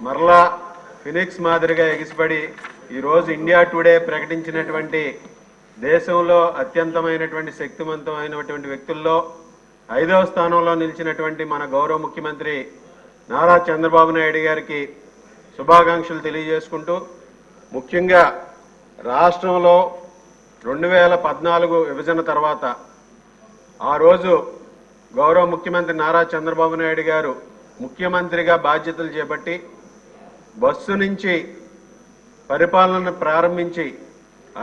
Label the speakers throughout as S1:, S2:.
S1: మరలా ఫినిక్స్ మాదిరిగా ఎగిసిపడి ఈరోజు ఇండియా టుడే ప్రకటించినటువంటి దేశంలో అత్యంతమైనటువంటి శక్తివంతమైనటువంటి వ్యక్తుల్లో 5వ స్థానంలో నిలిచినటువంటి మన గౌరవ ముఖ్యమంత్రి నారా చంద్రబాబు నాయుడు గారికి శుభాకాంక్షలు తెలియజేసుకుంటూ, ముఖ్యంగా రాష్ట్రంలో 2014 విభజన తర్వాత ఆ రోజు గౌరవ ముఖ్యమంత్రి నారా చంద్రబాబు నాయుడు గారు ముఖ్యమంత్రిగా బాధ్యతలు చేపట్టి బస్సు నుంచి పరిపాలనను ప్రారంభించి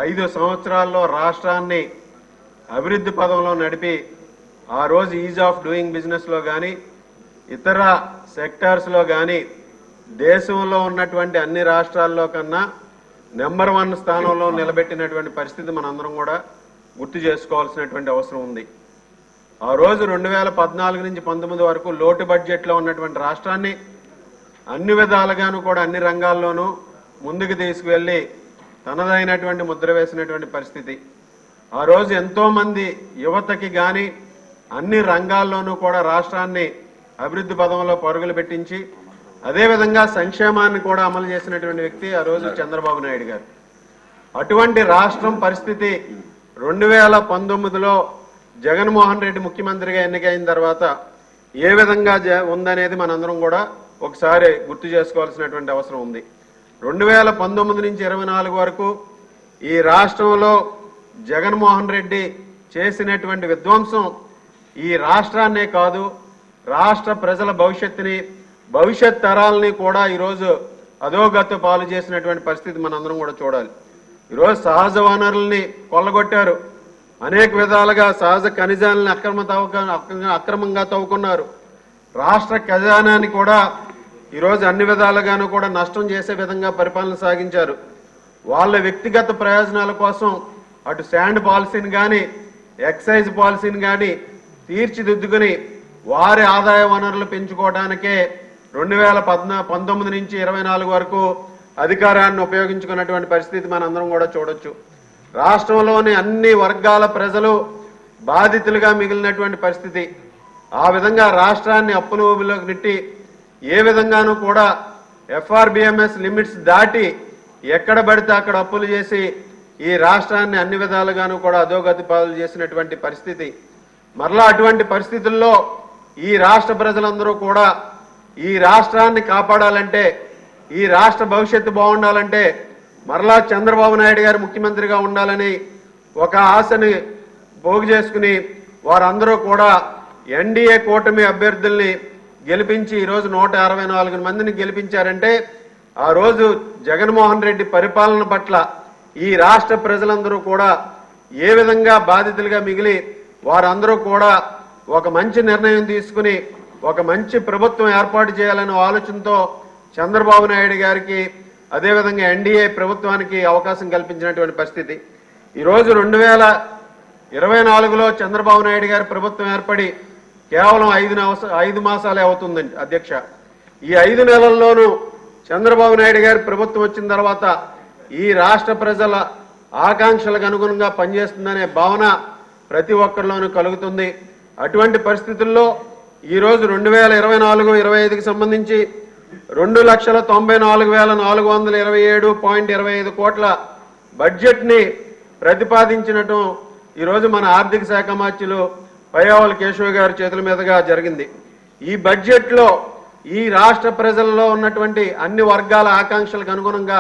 S1: 5 సంవత్సరాల్లో రాష్ట్రాన్ని అభివృద్ధి పదంలో నడిపి ఆ రోజు ఈజ్ ఆఫ్ డూయింగ్ బిజినెస్లో కానీ ఇతర సెక్టార్స్లో కానీ దేశంలో ఉన్నటువంటి అన్ని రాష్ట్రాల్లో కన్నా నెంబర్ 1 స్థానంలో నిలబెట్టినటువంటి పరిస్థితి మనందరం కూడా గుర్తు చేసుకోవాల్సినటువంటి అవసరం ఉంది. ఆ రోజు 2014 నుంచి 19 వరకు లోటు బడ్జెట్లో ఉన్నటువంటి రాష్ట్రాన్ని అన్ని విధాలుగాను కూడా అన్ని రంగాల్లోనూ ముందుకు తీసుకువెళ్లి తనదైనటువంటి ముద్ర వేసినటువంటి పరిస్థితి. ఆ రోజు ఎంతో మంది యువతకి కానీ అన్ని రంగాల్లోనూ కూడా రాష్ట్రాన్ని అభివృద్ధి పదంలో పరుగులు పెట్టించి అదేవిధంగా సంక్షేమాన్ని కూడా అమలు చేసినటువంటి వ్యక్తి ఆ రోజు చంద్రబాబు నాయుడు గారు. అటువంటి రాష్ట్రం పరిస్థితి 2019లో జగన్మోహన్ రెడ్డి ముఖ్యమంత్రిగా ఎన్నికైన తర్వాత ఏ విధంగా ఉందనేది మనందరం కూడా ఒకసారి గుర్తు చేసుకోవాల్సినటువంటి అవసరం ఉంది. 2019 నుంచి 24 వరకు ఈ రాష్ట్రంలో జగన్మోహన్ రెడ్డి చేసినటువంటి విధ్వంసం ఈ రాష్ట్రాన్నే కాదు, రాష్ట్ర ప్రజల భవిష్యత్తుని, భవిష్యత్ తరాలని కూడా ఈరోజు అధోగతి పాలు చేసినటువంటి పరిస్థితి మనందరం కూడా చూడాలి. ఈరోజు సహజ వనరుల్ని కొల్లగొట్టారు, అనేక విధాలుగా సహజ ఖనిజాలని అక్రమంగా తవ్వుకున్నారు. రాష్ట్ర ఖజానాన్ని కూడా ఈరోజు అన్ని విధాలుగాను కూడా నష్టం చేసే విధంగా పరిపాలన సాగించారు. వాళ్ళ వ్యక్తిగత ప్రయోజనాల కోసం అటు శాండ్ పాలసీని కానీ ఎక్సైజ్ పాలసీని కానీ తీర్చిదిద్దుకుని వారి ఆదాయ వనరులు పెంచుకోవడానికే 2019 నుంచి 24 వరకు అధికారాన్ని ఉపయోగించుకున్నటువంటి పరిస్థితి మనందరం కూడా చూడొచ్చు. రాష్ట్రంలోని అన్ని వర్గాల ప్రజలు బాధితులుగా మిగిలినటువంటి పరిస్థితి. ఆ విధంగా రాష్ట్రాన్ని అప్పుల ఊబిలోకి నెట్టి ఏ విధంగానూ కూడా FRBMS లిమిట్స్ దాటి ఎక్కడ పడితే అక్కడ అప్పులు చేసి ఈ రాష్ట్రాన్ని అన్ని విధాలుగాను కూడా అధోగతి పాలు చేసినటువంటి పరిస్థితి. మరలా అటువంటి పరిస్థితుల్లో ఈ రాష్ట్ర ప్రజలందరూ కూడా ఈ రాష్ట్రాన్ని కాపాడాలంటే, ఈ రాష్ట్ర భవిష్యత్తు బాగుండాలంటే మరలా చంద్రబాబు నాయుడు గారు ముఖ్యమంత్రిగా ఉండాలని ఒక ఆశని పోగు చేసుకుని వారందరూ కూడా ఎన్డీఏ కూటమి అభ్యర్థుల్ని గెలిపించి ఈరోజు 164 మందిని గెలిపించారంటే ఆ రోజు జగన్మోహన్ రెడ్డి పరిపాలన పట్ల ఈ రాష్ట్ర ప్రజలందరూ కూడా ఏ విధంగా బాధితులుగా మిగిలి వారందరూ కూడా ఒక మంచి నిర్ణయం తీసుకుని ఒక మంచి ప్రభుత్వం ఏర్పాటు చేయాలనే ఆలోచనతో చంద్రబాబు నాయుడు గారికి అదేవిధంగా ఎన్డీఏ ప్రభుత్వానికి అవకాశం కల్పించినటువంటి పరిస్థితి. ఈరోజు 2024లో చంద్రబాబు నాయుడు గారి ప్రభుత్వం ఏర్పడి కేవలం 5 మాసాలే అవుతుందండి అధ్యక్ష. ఈ 5 నెలల్లోనూ చంద్రబాబు నాయుడు గారి ప్రభుత్వం వచ్చిన తర్వాత ఈ రాష్ట్ర ప్రజల ఆకాంక్షలకు అనుగుణంగా పనిచేస్తుందనే భావన ప్రతి ఒక్కరిలోనూ కలుగుతుంది. అటువంటి పరిస్థితుల్లో ఈరోజు 2024-25కి సంబంధించి 2,94,427.25 కోట్ల బడ్జెట్ని ప్రతిపాదించినట్టు ఈరోజు మన ఆర్థిక శాఖ మంత్రులు పయ్యావుల కేశవ్ గారి చేతుల మీదుగా జరిగింది. ఈ బడ్జెట్లో ఈ రాష్ట్ర ప్రజల్లో ఉన్నటువంటి అన్ని వర్గాల ఆకాంక్షలకు అనుగుణంగా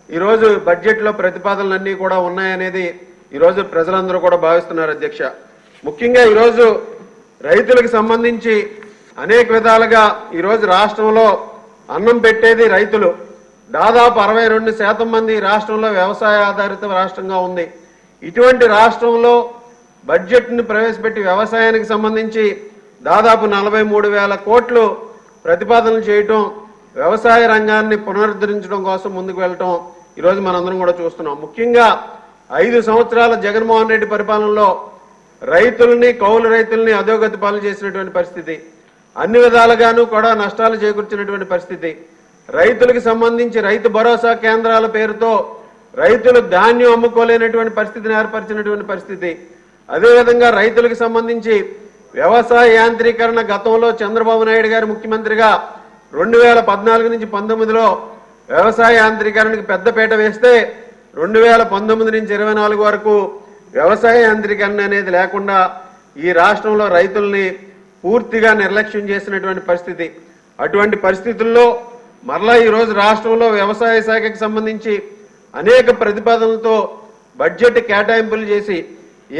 S1: ఈరోజు బడ్జెట్లో ప్రతిపాదనలన్నీ కూడా ఉన్నాయనేది ఈరోజు ప్రజలందరూ కూడా భావిస్తున్నారు అధ్యక్ష. ముఖ్యంగా ఈరోజు రైతులకు సంబంధించి అనేక విధాలుగా ఈరోజు రాష్ట్రంలో అన్నం పెట్టేది రైతులు. దాదాపు 62% మంది రాష్ట్రంలో వ్యవసాయ ఆధారిత రాష్ట్రంగా ఉంది. ఇటువంటి రాష్ట్రంలో బడ్జెట్ను ప్రవేశపెట్టి వ్యవసాయానికి సంబంధించి దాదాపు 43,000 కోట్లు ప్రతిపాదనలు చేయటం, వ్యవసాయ రంగాన్ని పునరుద్ధరించడం కోసం ముందుకు వెళ్ళటం ఈరోజు మనందరం కూడా చూస్తున్నాం. ముఖ్యంగా 5 సంవత్సరాల జగన్మోహన్ రెడ్డి పరిపాలనలో రైతుల్ని, కౌలు రైతుల్ని అధోగతి పాలు చేసినటువంటి పరిస్థితి, అన్ని విధాలుగాను కూడా నష్టాలు చేకూర్చినటువంటి పరిస్థితి. రైతులకు సంబంధించి రైతు భరోసా కేంద్రాల పేరుతో రైతులు ధాన్యం అమ్ముకోలేనటువంటి పరిస్థితిని ఏర్పరిచినటువంటి పరిస్థితి. అదేవిధంగా రైతులకు సంబంధించి వ్యవసాయ యాంత్రీకరణ గతంలో చంద్రబాబు నాయుడు గారు ముఖ్యమంత్రిగా 2014 నుంచి 19లో వ్యవసాయ యాంత్రీకరణకు పెద్దపీట వేస్తే 2019 నుంచి 24 వరకు వ్యవసాయ యాంత్రీకరణ అనేది లేకుండా ఈ రాష్ట్రంలో రైతుల్ని పూర్తిగా నిర్లక్ష్యం చేసినటువంటి పరిస్థితి. అటువంటి పరిస్థితుల్లో మరలా ఈరోజు రాష్ట్రంలో వ్యవసాయ శాఖకు సంబంధించి అనేక ప్రతిపాదనలతో బడ్జెట్ కేటాయింపులు చేసి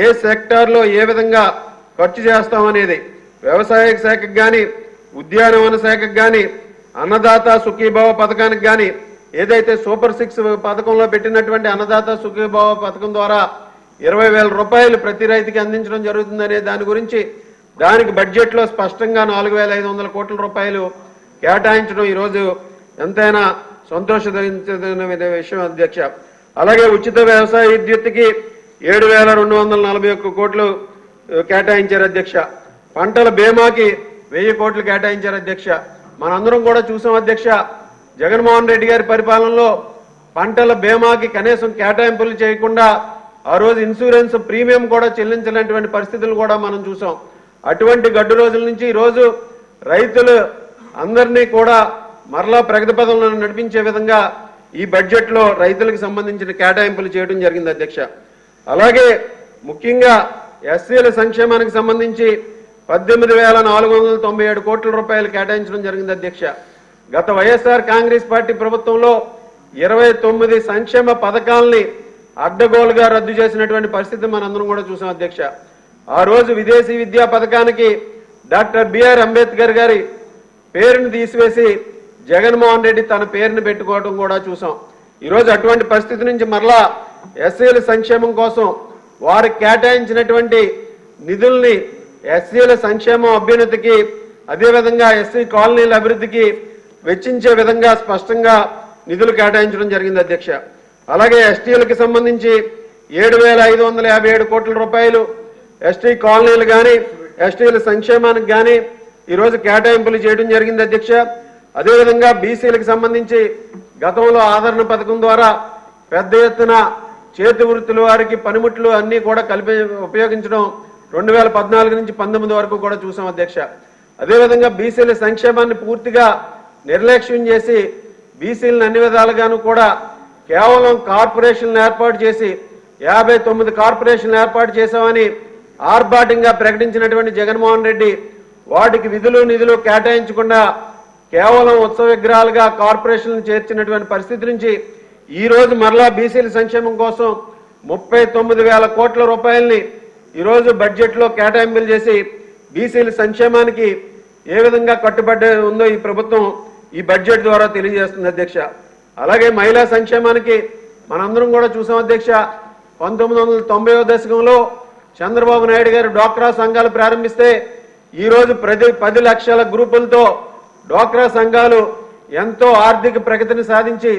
S1: ఏ సెక్టార్లో ఏ విధంగా ఖర్చు చేస్తామనేది వ్యవసాయ శాఖకు కానీ ఉద్యానవన శాఖకు కానీ అన్నదాత సుఖీభావ పథకానికి కానీ ఏదైతే సూపర్ 6 పథకంలో పెట్టినటువంటి అన్నదాత సుఖీభావ పథకం ద్వారా 20,000 రూపాయలు ప్రతి రైతుకి అందించడం జరుగుతుందనే దాని గురించి దానికి బడ్జెట్లో స్పష్టంగా 4,500 కోట్ల రూపాయలు కేటాయించడం ఈరోజు ఎంతైనా సంతోషించదగిన విషయం అధ్యక్ష. అలాగే ఉచిత వ్యవసాయ విద్యుత్తుకి 7,241 కోట్లు కేటాయించారు అధ్యక్ష. పంటల బీమాకి 1000 కోట్లు కేటాయించారు అధ్యక్ష. మనందరం కూడా చూసాం అధ్యక్ష, జగన్మోహన్ రెడ్డి గారి పరిపాలనలో పంటల బీమాకి కనీసం కేటాయింపులు చేయకుండా ఆ రోజు ఇన్సూరెన్స్ ప్రీమియం కూడా చెల్లించలేనటువంటి పరిస్థితులు కూడా మనం చూసాం. అటువంటి గడ్డు రోజుల నుంచి ఈరోజు రైతులు అందరినీ కూడా మరలా ప్రగతి పదంలో నడిపించే విధంగా ఈ బడ్జెట్లో రైతులకు సంబంధించిన కేటాయింపులు చేయడం జరిగింది అధ్యక్ష. అలాగే ముఖ్యంగా ఎస్సీల సంక్షేమానికి సంబంధించి 18,497 కోట్ల రూపాయలు కేటాయించడం జరిగింది అధ్యక్ష. గత వైఎస్ఆర్ కాంగ్రెస్ పార్టీ ప్రభుత్వంలో 29 సంక్షేమ పథకాలని అడ్డగోలుగా రద్దు చేసినటువంటి పరిస్థితి మనందరం కూడా చూసాం అధ్యక్ష. ఆ రోజు విదేశీ విద్యా పథకానికి డాక్టర్ బిఆర్ అంబేద్కర్ గారి పేరును తీసివేసి జగన్మోహన్ రెడ్డి తన పేరును పెట్టుకోవడం కూడా చూసాం. ఈరోజు అటువంటి పరిస్థితి నుంచి మరలా ఎస్సీల సంక్షేమం కోసం వారికి కేటాయించినటువంటి నిధుల్ని ఎస్సీల సంక్షేమం అభ్యున్నతికి అదేవిధంగా ఎస్సీ కాలనీల అభివృద్ధికి వెచ్చించే విధంగా స్పష్టంగా నిధులు కేటాయించడం జరిగింది అధ్యక్ష. అలాగే ఎస్టీలకు సంబంధించి 7,557 కోట్ల రూపాయలు ఎస్టీ కాలనీలు కానీ ఎస్టీల సంక్షేమానికి కానీ ఈరోజు కేటాయింపులు చేయడం జరిగింది అధ్యక్ష. అదేవిధంగా బీసీలకు సంబంధించి గతంలో ఆదరణ పథకం ద్వారా పెద్ద ఎత్తున చేతి వృత్తుల వారికి పనిముట్లు అన్నీ కూడా ఉపయోగించడం 2014 నుంచి 19 వరకు కూడా చూసాం అధ్యక్ష. అదేవిధంగా బీసీల సంక్షేమాన్ని పూర్తిగా నిర్లక్ష్యం చేసి బీసీలను అన్ని విధాలుగాను కూడా కేవలం కార్పొరేషన్లు ఏర్పాటు చేసి 59 కార్పొరేషన్లు ఏర్పాటు చేశామని ఆర్భాటంగా ప్రకటించినటువంటి జగన్మోహన్ రెడ్డి వాటికి విధులు నిధులు కేటాయించకుండా కేవలం ఉత్సవ విగ్రహాలుగా కార్పొరేషన్లు చేర్చినటువంటి పరిస్థితి నుంచి ఈ రోజు మరలా బీసీల సంక్షేమం కోసం 39,000 కోట్ల రూపాయలని ఈరోజు బడ్జెట్లో కేటాయింపులు చేసి బీసీల సంక్షేమానికి ఏ విధంగా కట్టుబడి ఉందో ఈ ప్రభుత్వం ఈ బడ్జెట్ ద్వారా తెలియజేస్తుంది అధ్యక్ష. అలాగే మహిళా సంక్షేమానికి మనందరం కూడా చూసాం అధ్యక్ష. 1990వ దశకంలో చంద్రబాబు నాయుడు గారు డ్వాక్రా సంఘాలు ప్రారంభిస్తే ఈరోజు 10 లక్షల గ్రూపులతో డ్వాక్రా సంఘాలు ఎంతో ఆర్థిక ప్రగతిని సాధించి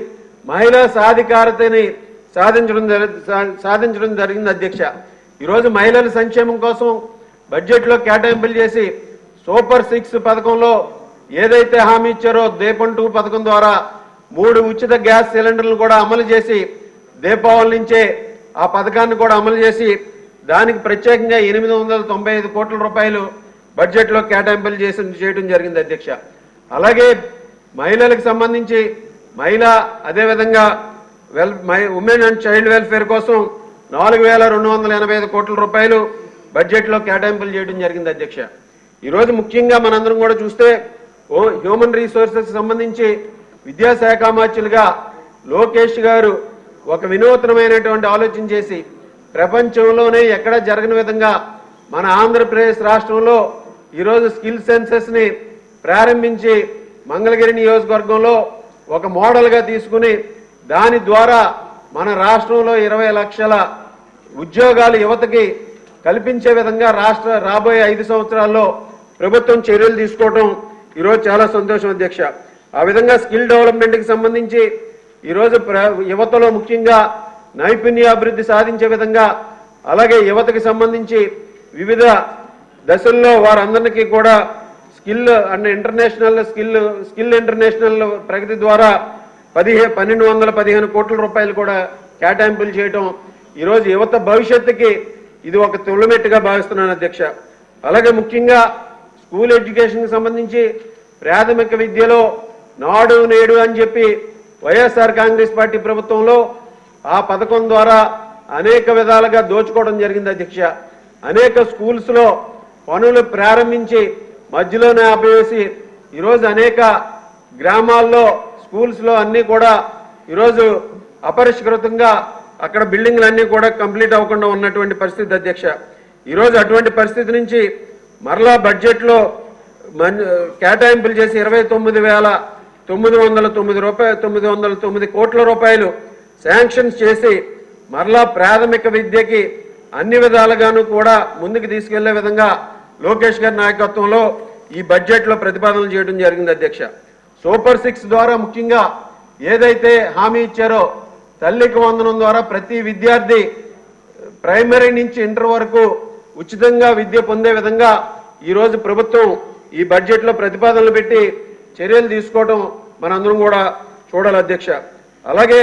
S1: మహిళా సాధికారతని సాధించడం జరిగింది అధ్యక్ష. ఈరోజు మహిళల సంక్షేమం కోసం బడ్జెట్లో కేటాయింపులు చేసి సూపర్ 6 పథకంలో ఏదైతే హామీ ఇచ్చారో దీపం 2 పథకం ద్వారా 3 ఉచిత గ్యాస్ సిలిండర్లు కూడా అమలు చేసి దీపావళి నుంచే ఆ పథకాన్ని కూడా అమలు చేసి దానికి ప్రత్యేకంగా 895 కోట్ల రూపాయలు బడ్జెట్లో కేటాయింపులు చేయడం జరిగింది అధ్యక్ష. అలాగే మహిళలకు సంబంధించి అదేవిధంగా ఉమెన్ అండ్ చైల్డ్ వెల్ఫేర్ కోసం 4,285 కోట్ల రూపాయలు బడ్జెట్లో కేటాయింపులు చేయడం జరిగింది అధ్యక్ష. ఈరోజు ముఖ్యంగా మనందరం కూడా చూస్తే హ్యూమన్ రిసోర్సెస్ సంబంధించి విద్యాశాఖ మంత్రులుగా లోకేష్ గారు ఒక వినూత్నమైనటువంటి ఆలోచన చేసి ప్రపంచంలోనే ఎక్కడ జరగని విధంగా మన ఆంధ్రప్రదేశ్ రాష్ట్రంలో ఈరోజు స్కిల్ సెన్సెస్ని ప్రారంభించి మంగళగిరి నియోజకవర్గంలో ఒక మోడల్గా తీసుకుని దాని ద్వారా మన రాష్ట్రంలో 20 లక్షల ఉద్యోగాలు యువతకి కల్పించే విధంగా రాబోయే 5 సంవత్సరాల్లో ప్రభుత్వం చర్యలు తీసుకోవడం ఈరోజు చాలా సంతోషం అధ్యక్ష. ఆ విధంగా స్కిల్ డెవలప్మెంట్కి సంబంధించి ఈరోజు యువతలో ముఖ్యంగా నైపుణ్యాభివృద్ధి సాధించే విధంగా అలాగే యువతకి సంబంధించి వివిధ దశల్లో వారందరికీ కూడా స్కిల్ అండ్ స్కిల్ ఇంటర్నేషనల్ ప్రగతి ద్వారా 1,215 కోట్ల రూపాయలు కూడా కేటాయింపులు చేయటం ఈరోజు యువత భవిష్యత్తుకి ఇది ఒక తొలిమెట్టుగా భావిస్తున్నాను అధ్యక్ష. అలాగే ముఖ్యంగా స్కూల్ ఎడ్యుకేషన్కి సంబంధించి
S2: ప్రాథమిక విద్యలో నాడు నేడు అని చెప్పి వైఎస్ఆర్ కాంగ్రెస్ పార్టీ ప్రభుత్వంలో ఆ పథకం ద్వారా అనేక విధాలుగా దోచుకోవడం జరిగింది అధ్యక్ష. అనేక స్కూల్స్లో పనులు ప్రారంభించి మధ్యలోనే ఆపేసి ఈరోజు అనేక గ్రామాల్లో స్కూల్స్లో అన్నీ కూడా ఈరోజు అపరిష్కృతంగా అక్కడ బిల్డింగ్లన్నీ కూడా కంప్లీట్ అవ్వకుండా ఉన్నటువంటి పరిస్థితి అధ్యక్ష. ఈరోజు అటువంటి పరిస్థితి నుంచి మరలా బడ్జెట్లో కేటాయింపులు చేసి 29,909 కోట్ల రూపాయలు శాంక్షన్స్ చేసి మరలా ప్రాథమిక విద్యకి అన్ని విధాలుగాను కూడా ముందుకు తీసుకెళ్లే విధంగా లోకేష్ గారి నాయకత్వంలో ఈ బడ్జెట్లో ప్రతిపాదనలు చేయడం జరిగింది అధ్యక్ష. సూపర్ 6 ద్వారా ముఖ్యంగా ఏదైతే హామీ ఇచ్చారో తల్లికి వందనం ద్వారా ప్రతి విద్యార్థి ప్రైమరీ నుంచి ఇంటర్ వరకు ఉచితంగా విద్య పొందే విధంగా ఈరోజు ప్రభుత్వం ఈ బడ్జెట్లో ప్రతిపాదనలు పెట్టి చర్యలు తీసుకోవడం మనందరం కూడా చూడాలి అధ్యక్ష. అలాగే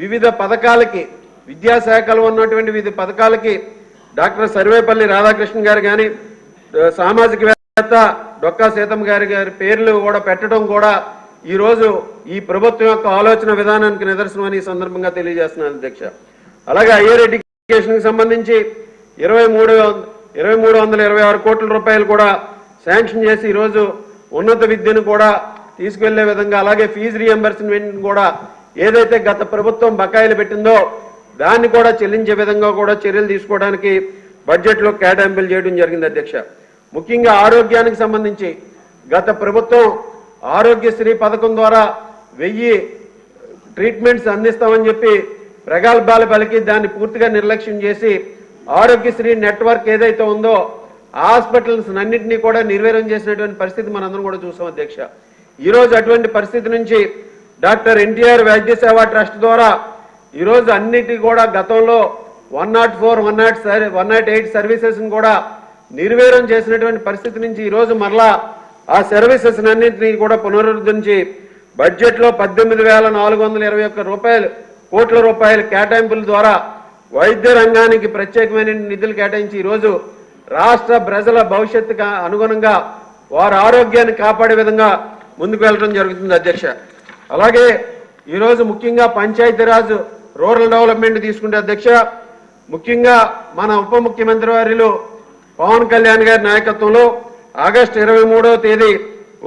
S2: వివిధ పథకాలకి విద్యాశాఖలో ఉన్నటువంటి వివిధ పథకాలకి డాక్టర్ సర్వేపల్లి రాధాకృష్ణ గారు కానీ సామాజికవేత్త డొక్కా సీతమ్మ గారి పేర్లు కూడా పెట్టడం కూడా ఈరోజు ఈ ప్రభుత్వం యొక్క ఆలోచన విధానానికి నిదర్శనం అని ఈ సందర్భంగా తెలియజేస్తున్నాను అధ్యక్ష. అలాగే హైయర్ ఎడ్యుకేషన్కి సంబంధించి 2326 కోట్ల రూపాయలు కూడా శాంక్షన్ చేసి ఈరోజు ఉన్నత విద్యను కూడా తీసుకెళ్లే విధంగా, అలాగే ఫీజు రీఎంబర్స్మెంట్ కూడా ఏదైతే గత ప్రభుత్వం బకాయిలు పెట్టిందో దాన్ని కూడా చెల్లించే విధంగా కూడా చర్యలు తీసుకోవడానికి బడ్జెట్లో కేటాయింపులు చేయడం జరిగింది అధ్యక్ష. ముఖ్యంగా ఆరోగ్యానికి సంబంధించి గత ప్రభుత్వం ఆరోగ్యశ్రీ పథకం ద్వారా 1000 ట్రీట్మెంట్స్ అందిస్తామని చెప్పి ప్రగల్భాలు పలికి దాన్ని పూర్తిగా నిర్లక్ష్యం చేసి ఆరోగ్యశ్రీ నెట్వర్క్ ఏదైతే ఉందో హాస్పిటల్స్ అన్నింటినీ కూడా నిర్వీర్యం చేసినటువంటి పరిస్థితి మనందరం కూడా చూసాం అధ్యక్ష. ఈరోజు అటువంటి పరిస్థితి నుంచి డాక్టర్ ఎన్టీఆర్ వైద్య సేవా ట్రస్ట్ ద్వారా ఈరోజు అన్నిటి కూడా గతంలో 104, 108 సర్వీసెస్ కూడా నిర్వీర్యం చేసినటువంటి పరిస్థితి నుంచి ఈరోజు మరలా ఆ సర్వీసెస్ అన్నింటినీ కూడా పునరుద్ధరించి బడ్జెట్లో 18,421 కోట్ల రూపాయల కేటాయింపుల ద్వారా వైద్య రంగానికి ప్రత్యేకమైన నిధులు కేటాయించి ఈరోజు రాష్ట్ర ప్రజల భవిష్యత్తుకు అనుగుణంగా వారి ఆరోగ్యాన్ని కాపాడే విధంగా ముందుకు వెళ్ళడం జరుగుతుంది అధ్యక్ష. అలాగే ఈరోజు ముఖ్యంగా పంచాయతీరాజ్ రూరల్ డెవలప్మెంట్ తీసుకుంటే అధ్యక్ష, ముఖ్యంగా మన ఉప ముఖ్యమంత్రి వారిలో పవన్ కళ్యాణ్ గారి నాయకత్వంలో ఆగస్టు 23వ తేదీ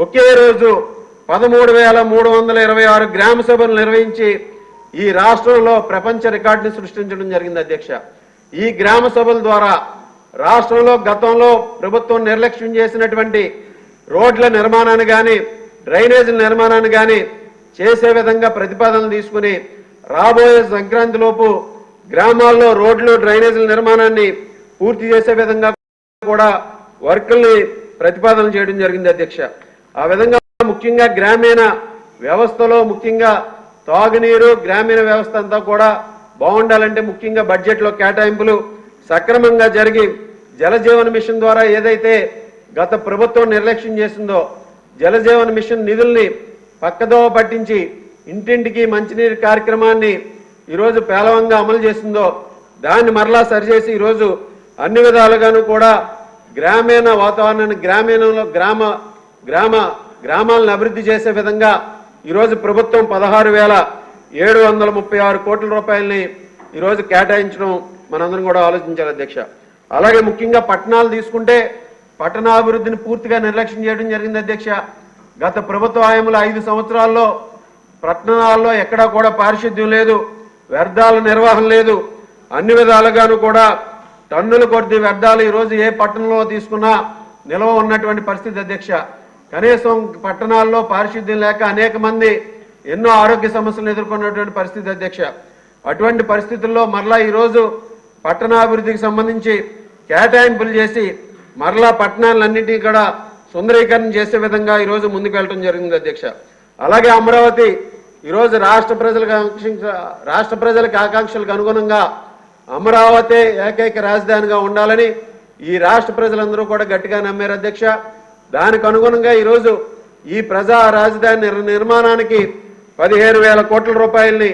S2: ఒకే రోజు 13,326 గ్రామ సభలు నిర్వహించి ఈ రాష్ట్రంలో ప్రపంచ రికార్డుని సృష్టించడం జరిగింది అధ్యక్ష. ఈ గ్రామ సభల ద్వారా రాష్ట్రంలో గతంలో ప్రభుత్వం నిర్లక్ష్యం చేసినటువంటి రోడ్ల నిర్మాణాన్ని కానీ డ్రైనేజీల నిర్మాణాన్ని కానీ చేసే విధంగా ప్రతిపాదనలు తీసుకుని రాబోయే సంక్రాంతిలోపు గ్రామాల్లో రోడ్లు డ్రైనేజీల నిర్మాణాన్ని పూర్తి చేసే విధంగా కూడా వర్కుల్ని ప్రతిపాదన చేయడం జరిగింది అధ్యక్ష. ఆ విధంగా ముఖ్యంగా గ్రామీణ వ్యవస్థలో ముఖ్యంగా తాగునీరు గ్రామీణ వ్యవస్థ అంతా కూడా బాగుండాలంటే ముఖ్యంగా బడ్జెట్లో కేటాయింపులు సక్రమంగా జరిగి జలజీవన్ మిషన్ ద్వారా ఏదైతే గత ప్రభుత్వం నిర్లక్ష్యం చేసిందో జలజీవన్ మిషన్ నిధుల్ని పక్కదోవ పట్టించి ఇంటింటికి మంచినీరు కార్యక్రమాన్ని ఈరోజు పేలవంగా అమలు చేసిందో దాన్ని మరలా సరిచేసి ఈరోజు అన్ని విధాలుగాను కూడా గ్రామీణ వాతావరణాన్ని గ్రామాలను అభివృద్ధి చేసే విధంగా ఈరోజు ప్రభుత్వం 16,736 కోట్ల రూపాయలని ఈరోజు కేటాయించడం మనందరం కూడా ఆలోచించాలి అధ్యక్ష. అలాగే ముఖ్యంగా పట్టణాలు తీసుకుంటే పట్టణాభివృద్ధిని పూర్తిగా నిర్లక్ష్యం చేయడం జరిగింది అధ్యక్ష. గత ప్రభుత్వ హయాంలో 5 సంవత్సరాల్లో పట్టణాల్లో ఎక్కడా కూడా పారిశుద్ధ్యం లేదు, వ్యర్థాల నిర్వహణ లేదు, అన్ని విధాలుగాను కూడా టన్నుల కొద్ది వ్యర్థాలు ఈరోజు ఏ పట్టణంలో తీసుకున్నా నిల్వ ఉన్నటువంటి పరిస్థితి అధ్యక్ష. కనీసం పట్టణాల్లో పారిశుద్ధ్యం లేక అనేక మంది ఎన్నో ఆరోగ్య సమస్యలు ఎదుర్కొన్నటువంటి పరిస్థితి అధ్యక్ష. అటువంటి పరిస్థితుల్లో మరలా ఈరోజు పట్టణాభివృద్ధికి సంబంధించి కేటాయింపులు చేసి మరలా పట్టణాలన్నింటినీ కూడా సుందరీకరణ చేసే విధంగా ఈరోజు ముందుకు వెళ్ళడం జరిగింది అధ్యక్ష. అలాగే అమరావతి ఈరోజు రాష్ట్ర ప్రజలకు ఆకాంక్షలకు అనుగుణంగా అమరావతి ఏకైక రాజధానిగా ఉండాలని ఈ రాష్ట్ర ప్రజలందరూ కూడా గట్టిగా నమ్మారు అధ్యక్ష. దానికి అనుగుణంగా ఈరోజు ఈ ప్రజా రాజధాని నిర్మాణానికి 15,000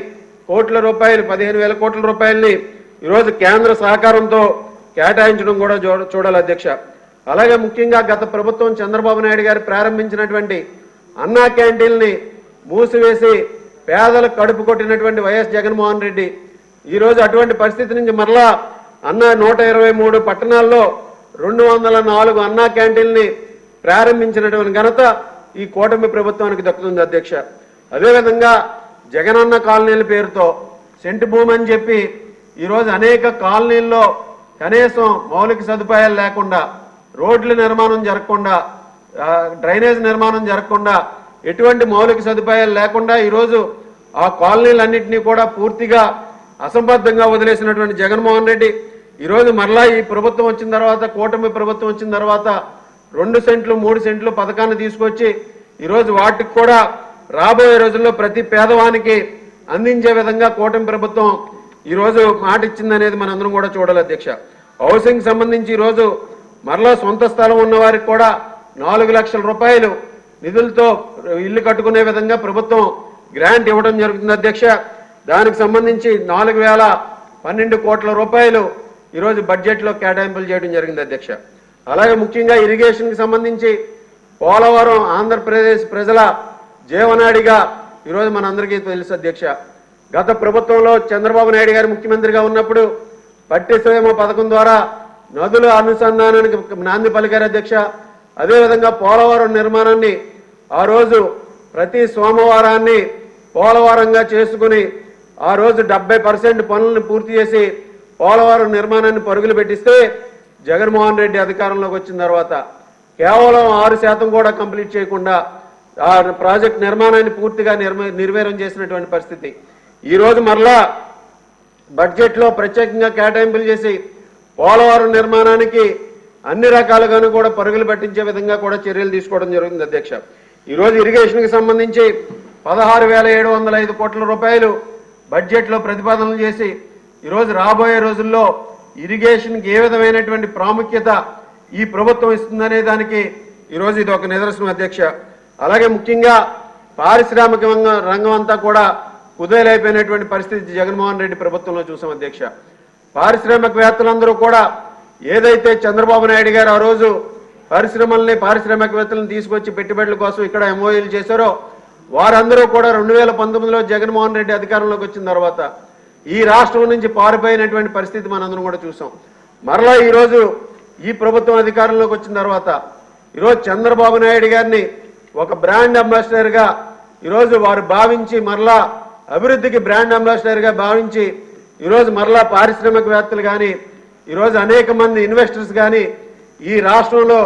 S2: కోట్ల రూపాయల్ని ఈరోజు కేంద్ర సహకారంతో కేటాయించడం కూడా చూడాలి అధ్యక్ష. అలాగే ముఖ్యంగా గత ప్రభుత్వం చంద్రబాబు నాయుడు గారు ప్రారంభించినటువంటి అన్నా క్యాంటీన్ని మూసివేసి పేదలకు కడుపు కొట్టినటువంటి వైఎస్ జగన్మోహన్ రెడ్డి ఈరోజు అటువంటి పరిస్థితి నుంచి మరలా అన్న 123 పట్టణాల్లో 204 అన్నా క్యాంటీన్ని ప్రారంభించినటువంటి ఘనత ఈ కూటమి ప్రభుత్వానికి దక్కుతుంది అధ్యక్ష. అదేవిధంగా జగనన్న కాలనీల పేరుతో సెంటు భూమి అని చెప్పి ఈరోజు అనేక కాలనీల్లో కనీసం మౌలిక సదుపాయాలు లేకుండా, రోడ్ల నిర్మాణం జరగకుండా, డ్రైనేజ్ నిర్మాణం జరగకుండా, ఎటువంటి మౌలిక సదుపాయాలు లేకుండా ఈరోజు ఆ కాలనీలన్నింటినీ కూడా పూర్తిగా అసంబద్ధంగా వదిలేసినటువంటి జగన్మోహన్ రెడ్డి ఈరోజు మరలా ఈ ప్రభుత్వం వచ్చిన తర్వాత, కూటమి ప్రభుత్వం వచ్చిన తర్వాత 2 సెంట్లు 3 సెంట్లు పథకాన్ని తీసుకొచ్చి ఈరోజు వాటికి కూడా రాబోయే రోజుల్లో ప్రతి పేదవానికి అందించే విధంగా కూటమి ప్రభుత్వం ఈరోజు మాట ఇచ్చిందనేది మనందరం కూడా చూడాలి అధ్యక్ష. హౌసింగ్ సంబంధించి ఈరోజు మరలా సొంత స్థలం ఉన్న వారికి కూడా 4 లక్షల రూపాయలు నిధులతో ఇల్లు కట్టుకునే విధంగా ప్రభుత్వం గ్రాంట్ ఇవ్వడం జరుగుతుంది అధ్యక్ష. దానికి సంబంధించి 4012 కోట్ల రూపాయలు ఈరోజు బడ్జెట్లో కేటాయింపులు చేయడం జరిగింది అధ్యక్ష. అలాగే ముఖ్యంగా ఇరిగేషన్కి సంబంధించి పోలవరం ఆంధ్రప్రదేశ్ ప్రజల జీవనాడిగా ఈరోజు మనందరికీ తెలుసు అధ్యక్ష. గత ప్రభుత్వంలో చంద్రబాబు నాయుడు గారు ముఖ్యమంత్రిగా ఉన్నప్పుడు పట్టిసీమ పథకం ద్వారా నదుల అనుసంధానానికి నాంది పలికారు అధ్యక్ష. అదేవిధంగా పోలవరం నిర్మాణాన్ని ఆ రోజు ప్రతి సోమవారాన్ని పోలవరంగా చేసుకుని ఆ రోజు 70% పనులను పూర్తి చేసి పోలవరం నిర్మాణాన్ని పరుగులు పెట్టిస్తే జగన్మోహన్ రెడ్డి అధికారంలోకి వచ్చిన తర్వాత కేవలం 6% కూడా కంప్లీట్ చేయకుండా ఆ ప్రాజెక్ట్ నిర్మాణాన్ని పూర్తిగా నిర్వీర్యం చేసినటువంటి పరిస్థితి. ఈరోజు మరలా బడ్జెట్లో ప్రత్యేకంగా కేటాయింపులు చేసి పోలవరం నిర్మాణానికి అన్ని రకాలుగాను కూడా పరుగులు పట్టించే విధంగా కూడా చర్యలు తీసుకోవడం జరుగుతుంది అధ్యక్ష. ఈరోజు ఇరిగేషన్కి సంబంధించి 16,705 కోట్ల రూపాయలు బడ్జెట్లో ప్రతిపాదనలు చేసి ఈరోజు రాబోయే రోజుల్లో ఇరిగేషన్కి ఏ విధమైనటువంటి ప్రాముఖ్యత ఈ ప్రభుత్వం ఇస్తుందనే దానికి ఈరోజు ఇది ఒక నిదర్శనం అధ్యక్ష. అలాగే ముఖ్యంగా పారిశ్రామిక రంగం అంతా కూడా కుదేలైపోయినటువంటి పరిస్థితి జగన్మోహన్ రెడ్డి ప్రభుత్వంలో చూసాం అధ్యక్ష. పారిశ్రామికవేత్తలందరూ కూడా ఏదైతే చంద్రబాబు నాయుడు గారు ఆ రోజు పారిశ్రామికవేత్తలను తీసుకొచ్చి పెట్టుబడుల కోసం ఇక్కడ ఎంఓయూలు చేశారో వారందరూ కూడా 2019లో జగన్మోహన్ రెడ్డి అధికారంలోకి వచ్చిన తర్వాత ఈ రాష్ట్రం నుంచి పారిపోయినటువంటి పరిస్థితి మనందరం కూడా చూసాం. మరలా ఈరోజు ఈ ప్రభుత్వం అధికారంలోకి వచ్చిన తర్వాత ఈరోజు చంద్రబాబు నాయుడు గారిని ఒక బ్రాండ్ అంబాసిడర్గా ఈరోజు వారు భావించి మరలా అభివృద్ధికి బ్రాండ్ అంబాసిడర్గా భావించి ఈరోజు మరలా పారిశ్రామికవేత్తలు కానీ ఈరోజు అనేక మంది ఇన్వెస్టర్స్ కానీ ఈ రాష్ట్రంలో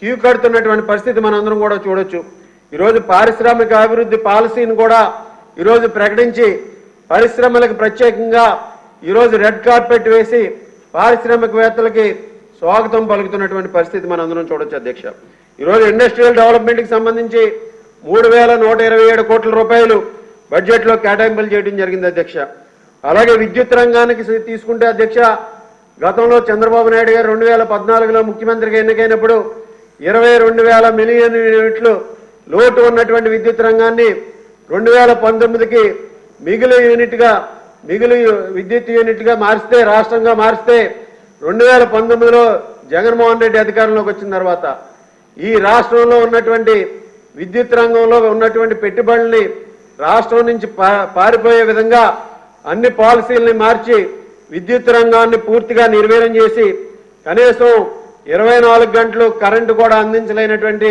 S2: క్యూ కడుతున్నటువంటి పరిస్థితి మనందరం కూడా చూడొచ్చు. ఈరోజు పారిశ్రామిక అభివృద్ధి పాలసీని కూడా ఈరోజు ప్రకటించి పరిశ్రమలకు ప్రత్యేకంగా ఈరోజు రెడ్ కార్పెట్ వేసి పారిశ్రామికవేత్తలకి స్వాగతం పలుకుతున్నటువంటి పరిస్థితి మనందరం చూడొచ్చు అధ్యక్ష. ఈరోజు ఇండస్ట్రియల్ డెవలప్మెంట్కి సంబంధించి 3,127 కోట్ల రూపాయలు బడ్జెట్లో కేటాయింపులు చేయడం జరిగింది అధ్యక్ష. అలాగే విద్యుత్ రంగానికి తీసుకుంటే అధ్యక్ష, గతంలో చంద్రబాబు నాయుడు గారు 2014లో ముఖ్యమంత్రిగా ఎన్నికైనప్పుడు 22,000 మిలియన్ యూనిట్లు లోటు ఉన్నటువంటి విద్యుత్ రంగాన్ని 2019కి మిగులు విద్యుత్ యూనిట్గా మారిస్తే, రాష్ట్రంగా మారిస్తే 2019లో జగన్మోహన్ రెడ్డి అధికారంలోకి వచ్చిన తర్వాత ఈ రాష్ట్రంలో ఉన్నటువంటి విద్యుత్ రంగంలో ఉన్నటువంటి పెట్టుబడుల్ని రాష్ట్రం నుంచి పారిపోయే విధంగా అన్ని పాలసీలని మార్చి విద్యుత్ రంగాన్ని పూర్తిగా నిర్వీర్యం చేసి కనీసం 24 గంటలు కరెంటు కూడా అందించలేనటువంటి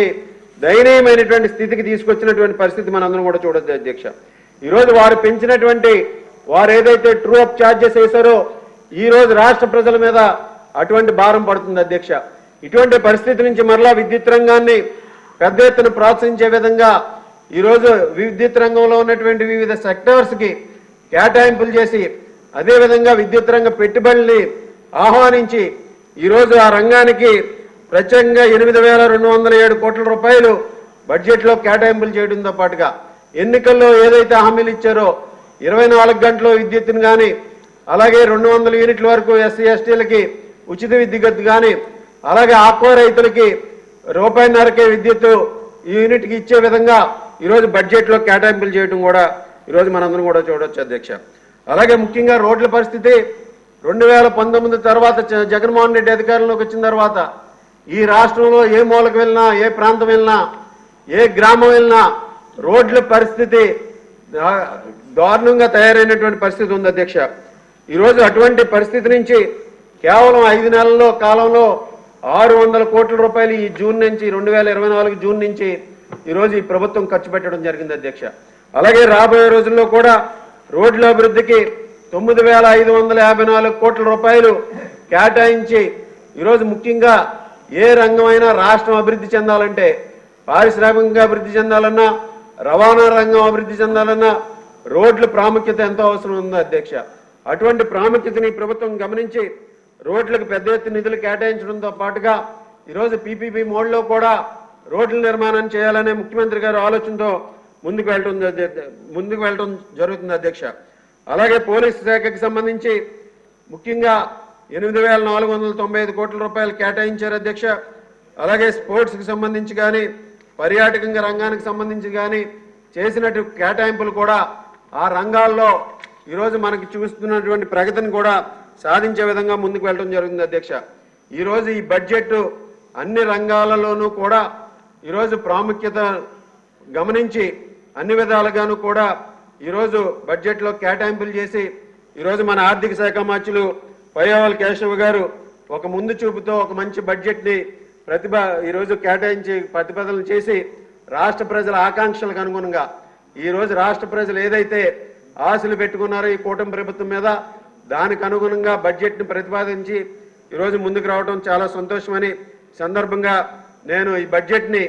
S2: దయనీయమైనటువంటి స్థితికి తీసుకొచ్చినటువంటి పరిస్థితి మనందరం కూడా చూడొచ్చు అధ్యక్ష. ఈరోజు వారు పెంచినటువంటి వారు ఏదైతే ట్రూ అప్ ఛార్జెస్ వేశారో ఈరోజు రాష్ట్ర ప్రజల మీద అటువంటి భారం పడుతుంది అధ్యక్ష. ఇటువంటి పరిస్థితి నుంచి మరలా విద్యుత్ రంగాన్ని పెద్ద ఎత్తున ప్రోత్సహించే విధంగా ఈరోజు విద్యుత్ రంగంలో ఉన్నటువంటి వివిధ సెక్టర్స్కి కేటాయింపులు చేసి అదేవిధంగా విద్యుత్ రంగ పెట్టుబడుల్ని ఆహ్వానించి ఈరోజు ఆ రంగానికి ప్రత్యేకంగా 8,207 కోట్ల రూపాయలు బడ్జెట్లో కేటాయింపులు చేయడంతో పాటుగా ఎన్నికల్లో ఏదైతే హామీలు ఇచ్చారో 24 గంటలు విద్యుత్తును కానీ అలాగే 200 యూనిట్ల వరకు ఎస్సీ ఎస్టీలకి ఉచిత విద్యుత్ కానీ అలాగే ఆక్వా రైతులకి ₹1.5కే విద్యుత్ యూనిట్కి ఇచ్చే విధంగా ఈరోజు బడ్జెట్లో కేటాయింపులు చేయడం కూడా ఈరోజు మనందరం కూడా చూడొచ్చు అధ్యక్ష. అలాగే ముఖ్యంగా రోడ్ల పరిస్థితి 2019 తర్వాత జగన్మోహన్ రెడ్డి అధికారంలోకి వచ్చిన తర్వాత ఈ రాష్ట్రంలో ఏ మూలకు వెళ్ళినా ఏ ప్రాంతం వెళ్ళినా ఏ గ్రామం వెళ్ళినా రోడ్ల పరిస్థితి దారుణంగా తయారైనటువంటి పరిస్థితి ఉంది అధ్యక్ష. ఈరోజు అటువంటి పరిస్థితి నుంచి కేవలం 5 నెలల్లో కాలంలో 600 కోట్ల రూపాయలు ఈ జూన్ నుంచి 2024 జూన్ నుంచి ఈరోజు ఈ ప్రభుత్వం ఖర్చు పెట్టడం జరిగింది అధ్యక్ష. అలాగే రాబోయే రోజుల్లో కూడా రోడ్ల అభివృద్ధికి 9,554 కోట్ల రూపాయలు కేటాయించి ఈరోజు ముఖ్యంగా ఏ రంగమైనా రాష్ట్రం అభివృద్ధి చెందాలంటే, పారిశ్రామికంగా అభివృద్ధి చెందాలన్నా, రవాణా రంగం అభివృద్ధి చెందాలన్నా రోడ్ల ప్రాముఖ్యత ఎంతో అవసరం ఉంది అధ్యక్ష. అటువంటి ప్రాముఖ్యతని ప్రభుత్వం గమనించి రోడ్లకు పెద్ద ఎత్తున నిధులు కేటాయించడంతో పాటుగా ఈరోజు పీపీపీ మోడ్లో కూడా రోడ్ల నిర్మాణం చేయాలనే ముఖ్యమంత్రి గారి ఆలోచనతో ముందుకు వెళ్ళడం జరుగుతుంది అధ్యక్ష. అలాగే పోలీసు శాఖకి సంబంధించి ముఖ్యంగా 8,495 కోట్ల రూపాయలు కేటాయించారు అధ్యక్ష. అలాగే స్పోర్ట్స్కి సంబంధించి కానీ, పర్యాటకంగా రంగానికి సంబంధించి కానీ చేసినట్టు కేటాయింపులు కూడా ఆ రంగాల్లో ఈరోజు మనకి చూస్తున్నటువంటి ప్రగతిని కూడా సాధించే విధంగా ముందుకు వెళ్ళడం జరుగుతుంది అధ్యక్ష. ఈరోజు ఈ బడ్జెట్ అన్ని రంగాలలోనూ కూడా ఈరోజు ప్రాముఖ్యత గమనించి అన్ని విధాలుగాను కూడా ఈరోజు బడ్జెట్లో కేటాయింపులు చేసి ఈరోజు మన ఆర్థిక శాఖ మంత్రులు పయ్యావుల కేశవ్ గారు ఒక ముందు చూపుతో ఒక మంచి బడ్జెట్ని ఈరోజు కేటాయించి ప్రతిపాదనలు చేసి రాష్ట్ర ప్రజల ఆకాంక్షలకు అనుగుణంగా ఈరోజు రాష్ట్ర ప్రజలు ఏదైతే ఆశలు పెట్టుకున్నారో ఈ కూటమి ప్రభుత్వం మీద దానికి అనుగుణంగా బడ్జెట్ని ప్రతిపాదించి ఈరోజు ముందుకు రావడం చాలా సంతోషమని సందర్భంగా నేను ఈ బడ్జెట్ని